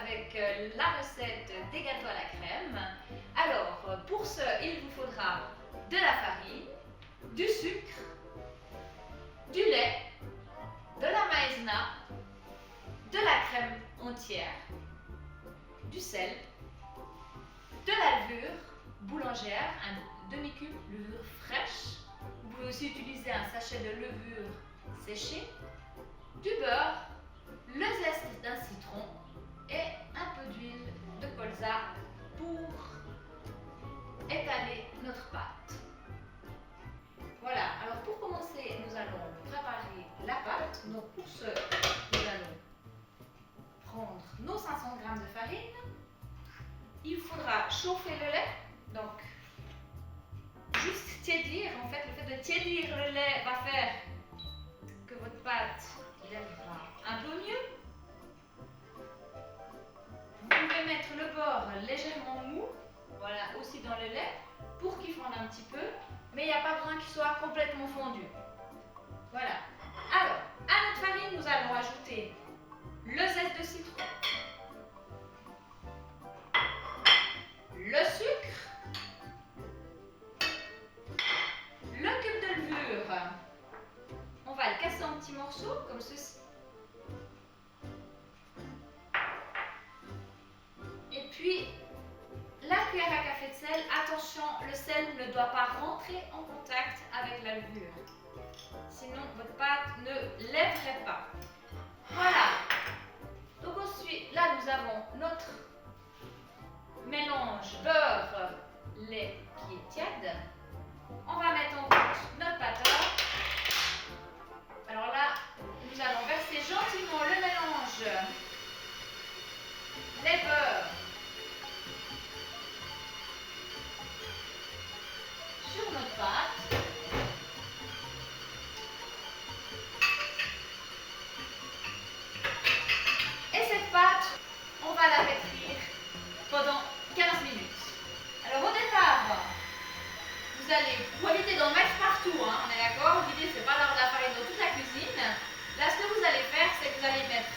avec la recette des gâteaux à la crème. Alors, pour ce, il vous faudra de la farine, du sucre, du lait, de la maïzena, de la crème entière, du sel, de la levure boulangère, un demi-cube levure fraîche. Vous pouvez aussi utiliser un sachet de levure séchée, du beurre, le zeste d'un citron et un peu d'huile de colza pour étaler notre pâte. Voilà, alors pour commencer, nous allons préparer la pâte. Donc pour ce, nous allons prendre nos 500 g de farine. Il faudra chauffer le lait, donc juste tiédir. En fait, le fait de tiédir le lait va faire que votre pâte viendra un peu mieux. Vous pouvez mettre le bord légèrement mou, voilà, aussi dans le lait, pour qu'il fonde un petit peu, mais il n'y a pas besoin qu'il soit complètement fondu. Voilà. Alors, à notre farine, nous allons ajouter le zeste de citron, le sucre, le cube de levure. On va le casser en petits morceaux, comme ceci. Et puis, la cuillère à café de sel. Attention, le sel ne doit pas rentrer en contact avec la levure. Sinon, votre pâte ne lèverait pas. Voilà. Donc ensuite, là, nous avons notre mélange beurre-lait qui est tiède. On va mettre en route notre batteur. Alors là, nous allons verser gentiment le mélange, les beurres, sur notre pâte. Et cette pâte, on va la pétrir pendant 15 minutes. Alors au départ, vous allez, pour éviter d'en mettre partout, hein, on est d'accord, l'idée c'est pas d'avoir de la farine dans toute la cuisine. Là, ce que vous allez faire, c'est que vous allez mettre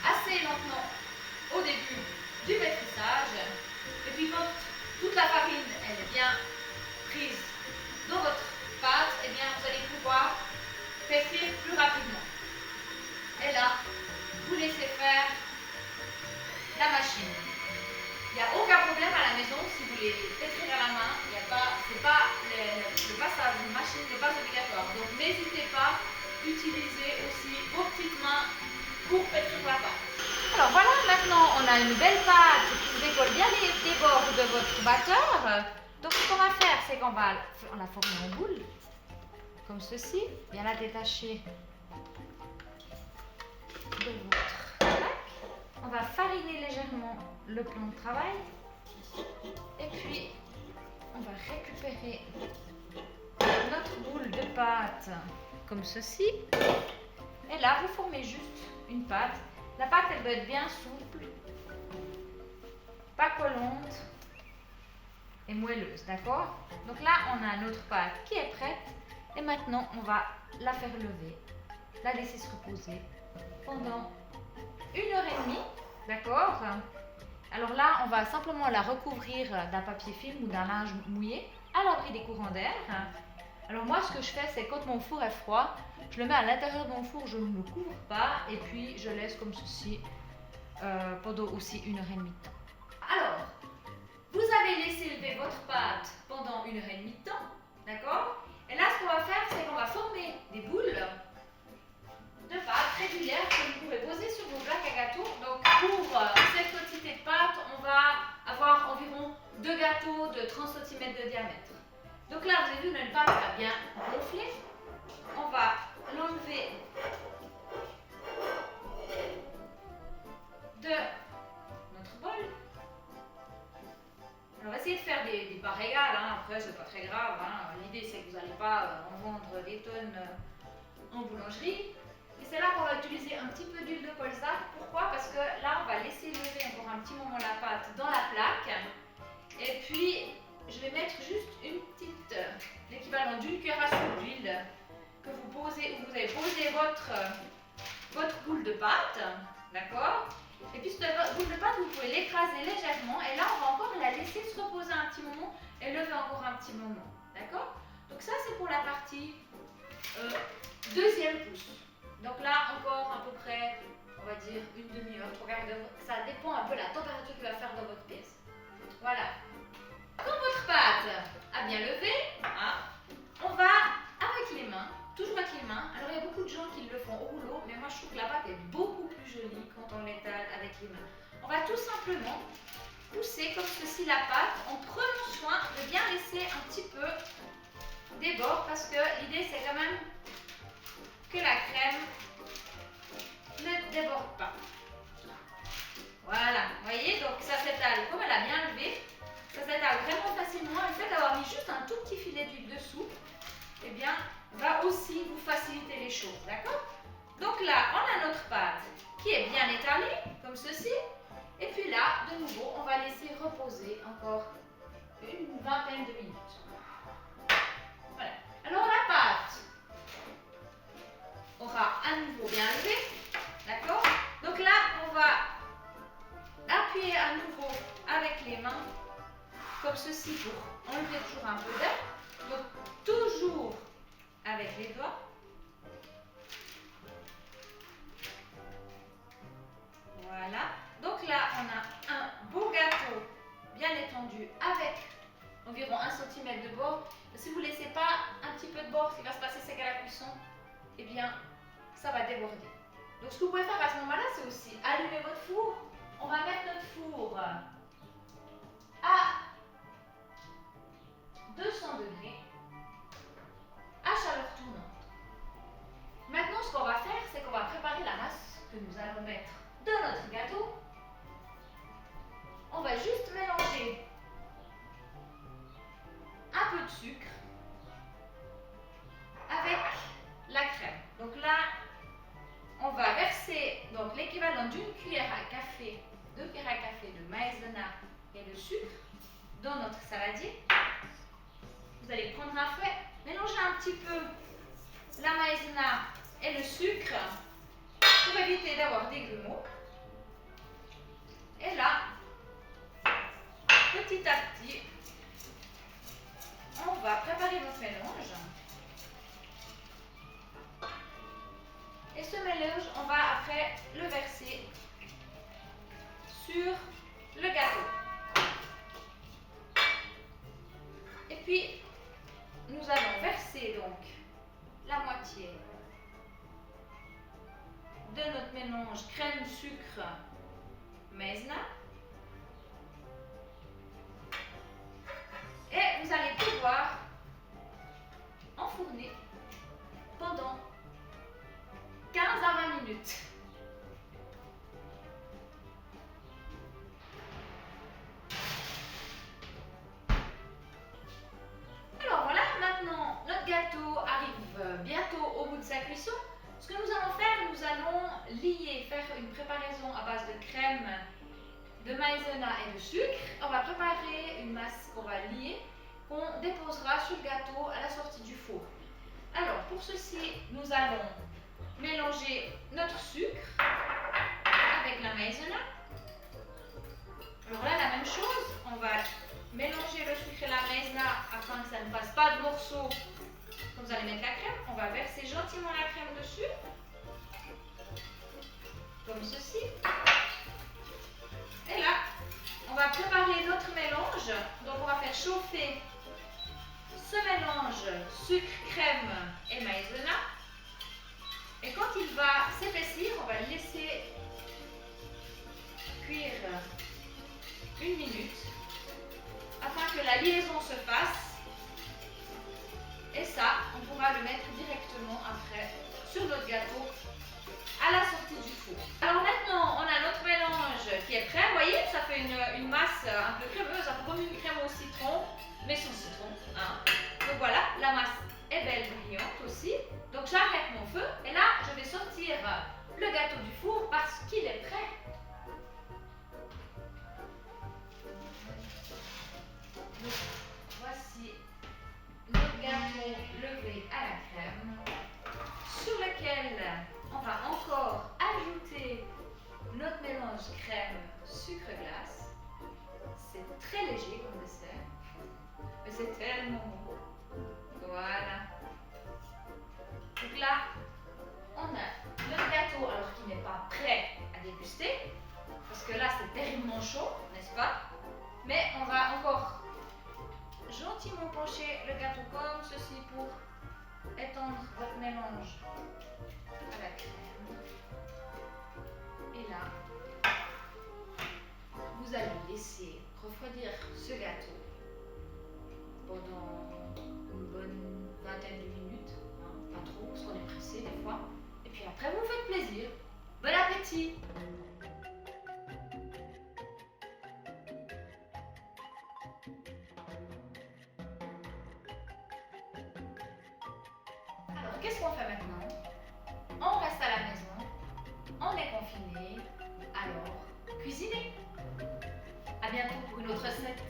assez lentement au début du pétrissage. Et puis quand toute la farine elle est bien prise dans votre pâte, et bien vous allez pouvoir pétrir plus rapidement. Et là, vous laissez faire la machine. Il n'y a aucun problème à la maison si vous les pétrir à la main. Le passage d'une machine n'est pas obligatoire. Donc n'hésitez pas, utilisez aussi vos petites mains pour pétrir la pâte. Alors voilà, maintenant on a une belle pâte qui décolle bien des bords de votre batteur. Donc ce qu'on va faire, c'est qu'on va la former en boule, comme ceci, bien la détacher de votre plaque. On va fariner légèrement le plan de travail et puis on va récupérer notre boule de pâte comme ceci. Et là, vous formez juste une pâte. La pâte, elle doit être bien souple, pas collante et moelleuse, d'accord? Donc là, on a notre pâte qui est prête. Et maintenant, on va la faire lever, la laisser se reposer pendant 1h30, d'accord? Alors là, on va simplement la recouvrir d'un papier film ou d'un linge mouillé à l'abri des courants d'air. Alors moi, ce que je fais, c'est quand mon four est froid, je le mets à l'intérieur de mon four, je ne le couvre pas et puis je laisse comme ceci pendant aussi 1h30 de temps. Alors, vous avez laissé lever votre pâte pendant 1h30 de temps, d'accord? Et là, ce qu'on va faire, c'est qu'on va former des boules de pâte régulières que vous pouvez poser sur vos plaques à gâteaux. Donc pour cette quantité de pâte, on va avoir environ 2 gâteaux de 30 cm de diamètre. Donc là, vous avez vu, notre pâte a bien gonflé. On va l'enlever de notre bol. Alors essayez de faire des parts égales, hein. Après c'est pas très grave, hein. L'idée c'est que vous n'allez pas en vendre des tonnes en boulangerie. Et c'est là qu'on va utiliser un petit peu d'huile de colza. Pourquoi? Parce que là on va laisser lever encore un petit moment la pâte dans la plaque. Et puis je vais mettre juste une petite, l'équivalent d'une cuillère à soupe d'huile que vous posez, où vous avez posé votre boule de pâte, d'accord? Et puis cette boule de pâte, vous pouvez l'écraser légèrement. Et là, on va encore la laisser se reposer un petit moment et lever encore un petit moment. D'accord? Donc ça, c'est pour la partie deuxième pouce. Donc là, encore à peu près, on va dire une demi-heure, 3/4 d'heure. Ça dépend un peu de la température qu'il va faire dans votre pièce. Voilà. Quand votre pâte a bien levé, hein, on va avec les mains, toujours avec les mains. Alors il y a beaucoup de gens qui le font au rouleau, mais moi je trouve que la pâte est beaucoup plus jolie quand on l'étale avec les mains. On va tout simplement pousser comme ceci la pâte en prenant soin de bien laisser un petit peu des bords parce que l'idée c'est quand même que la crème ne déborde pas. Voilà, vous voyez, donc ça s'étale comme elle a bien levé. Ça s'étale vraiment facilement. Le fait d'avoir mis juste un tout petit filet d'huile dessous, eh bien, va aussi vous faciliter les choses, d'accord? Donc là, on a notre pâte qui est bien étalée, comme ceci. Et puis là, de nouveau, on va laisser reposer encore une vingtaine de minutes. Voilà. Alors la pâte aura à nouveau bien levé, d'accord? Donc là, on va appuyer à nouveau avec les mains, comme ceci, pour enlever toujours un peu d'air. Donc toujours avec les doigts. Voilà. Donc là, on a un beau gâteau bien étendu avec environ 1 cm de bord. Si vous ne laissez pas un petit peu de bord, ce qui va se passer, c'est qu'à la cuisson, eh bien, ça va déborder. Donc ce que vous pouvez faire à ce moment-là, c'est aussi allumer votre four. On va mettre notre four à 200 degrés, à chaleur tournante. Maintenant, ce qu'on va faire, c'est qu'on va préparer la masse que nous allons mettre dans notre gâteau. On va juste mélanger un peu de sucre avec la crème. Donc là, on va verser l'équivalent d'une cuillère à café, 2 cuillères à café de maïzena et de sucre dans notre saladier. Vous allez prendre un fouet, mélanger un petit peu la maïzena et le sucre pour éviter d'avoir des grumeaux. Et là, petit à petit, on va préparer notre mélange. Et ce mélange, on va après le verser sur le gâteau. Et puis, nous allons verser donc la moitié de notre mélange crème, sucre, maïzena. Et vous allez pouvoir enfourner pendant 15 à 20 minutes. Alors voilà, maintenant notre gâteau arrive bientôt au bout de sa cuisson. Ce que nous allons faire, nous allons faire une préparaison à base de crème, de maïzena et de sucre. On va préparer une masse qu'on va lier, qu'on déposera sur le gâteau à la sortie du four. Alors pour ceci, nous allons mélanger notre sucre avec la maïzena. Alors là, la même chose, on va mélanger le sucre et la maïzena afin que ça ne fasse pas de morceaux quand vous allez mettre la crème. On va verser gentiment la crème dessus, comme ceci. Et là, on va préparer notre mélange. Donc on va faire chauffer ce mélange sucre, crème et maïzena. Et quand il va s'épaissir, on va le laisser cuire 1 minute afin que la liaison se fasse. Et ça, on pourra le mettre directement après sur notre gâteau à la sortie du four. Alors maintenant, on a notre mélange qui est prêt. Vous voyez, ça fait une masse un peu crémeuse, un peu comme une crème au citron, mais sans citron. Hein. Donc voilà, la masse est belle, brillante aussi. Donc j'arrête mon feu et là, je vais sortir le gâteau du four parce qu'il est prêt. Donc voici notre gâteau levé à la crème, sur lequel on va encore ajouter notre mélange mélange crème, sucre, glace. C'est très léger comme dessert, mais c'est tellement bon. Voilà. Donc là, on a le gâteau, alors qui n'est pas prêt à déguster, parce que là c'est terriblement chaud, n'est-ce pas? Mais on va encore gentiment pencher le gâteau comme ceci pour étendre votre mélange à la crème. Et là, vous allez laisser refroidir ce gâteau pendant une bonne vingtaine de minutes, hein, pas trop parce qu'on est pressé des fois. Et puis après, vous vous faites plaisir. Bon appétit! Alors, qu'est-ce qu'on fait maintenant? On reste à la maison, on est confiné, alors cuisinez! À bientôt pour une autre recette!